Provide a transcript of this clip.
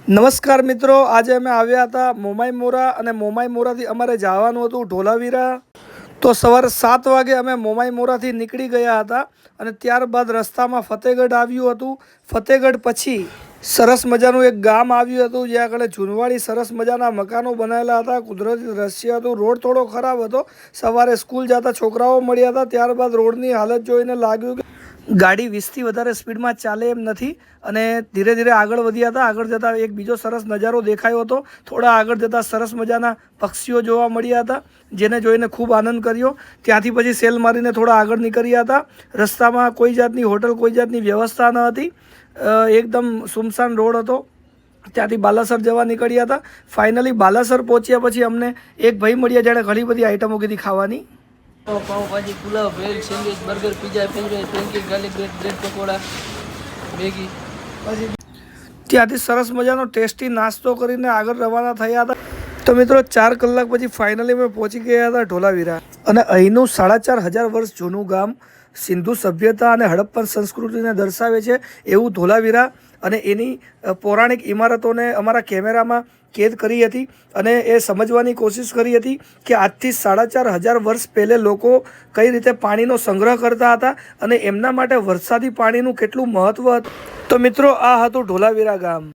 નમસ્કાર મિત્રો, આજે અમે આવ્યા હતા મોમાઈ મોરા અને મોમાઈ મોરાથી અમારે જવાનું હતું ઢોલાવીરા. તો સવારે 7 વાગે અમે મોમાઈ મોરાથી નીકળી ગયા હતા અને ત્યારબાદ રસ્તામાં ફતેહગઢ આવ્યું હતું. ફતેહગઢ પછી સરસ મજાનું એક ગામ આવ્યું હતું જ્યાં આગળ જૂનવાડી સરસ મજાના મકાનો બનાવેલા હતા. કુદરતી દ્રશ્ય હતું. રોડ થોડો ખરાબ હતો. સવારે સ્કૂલ જતા છોકરાઓ મળ્યા હતા. ત્યારબાદ રોડની હાલત જોઈને લાગ્યું કે ગાડી 20થી વધારે સ્પીડમાં ચાલે એમ નથી અને ધીરે ધીરે આગળ વધ્યા હતા. આગળ જતાં એક બીજો સરસ નજારો દેખાયો હતો. થોડા આગળ જતાં સરસ મજાના પક્ષીઓ જોવા મળ્યા હતા જેને જોઈને ખૂબ આનંદ કર્યો. ત્યાંથી પછી સેલ મારીને થોડા આગળ નીકળ્યા હતા. રસ્તામાં કોઈ જાતની હોટલ, કોઈ જાતની વ્યવસ્થા ન હતી. એકદમ સુમસાન રોડ હતો. ત્યાંથી બાલાસર જવા નીકળ્યા હતા. ફાઇનલી બાલાસર પહોંચ્યા પછી અમને એક ભાઈ મળ્યા જેણે ઘણી બધી આઈટમો કીધી ખાવાની. Pav bhaji, pulao, bhel, sandwich, burger, pizza, French fries, pancake, garlic bread, bread pakora, Maggi. પછી ત્યાંથી સરસ મજાનો ટેસ્ટી નાસ્તો કરીને આગળ રવાના થયા હતા. તો મિત્રો 4 કલાક પછી ફાઇનલી અમે પહોંચી ગયા હતા ઢોલાવીરા. અને અહીંનું 4500 વર્ષ જૂનું ગામ સિંધુ સભ્યતા અને હડપ્પન સંસ્કૃતિને દર્શાવે છે એવું ઢોલાવીરા અને એની પૌરાણિક ઇમારતોને અમારા કેમેરામાં કેદ કરી હતી અને એ સમજવાની કોશિશ કરી હતી કે આજથી 4500 વર્ષ પહેલે લોકો કઈ રીતે પાણીનો સંગ્રહ કરતા હતા અને એમના માટે વરસાદી પાણીનું કેટલું મહત્ત્વ હતું. તો મિત્રો આ હતું ઢોલાવીરા ગામ.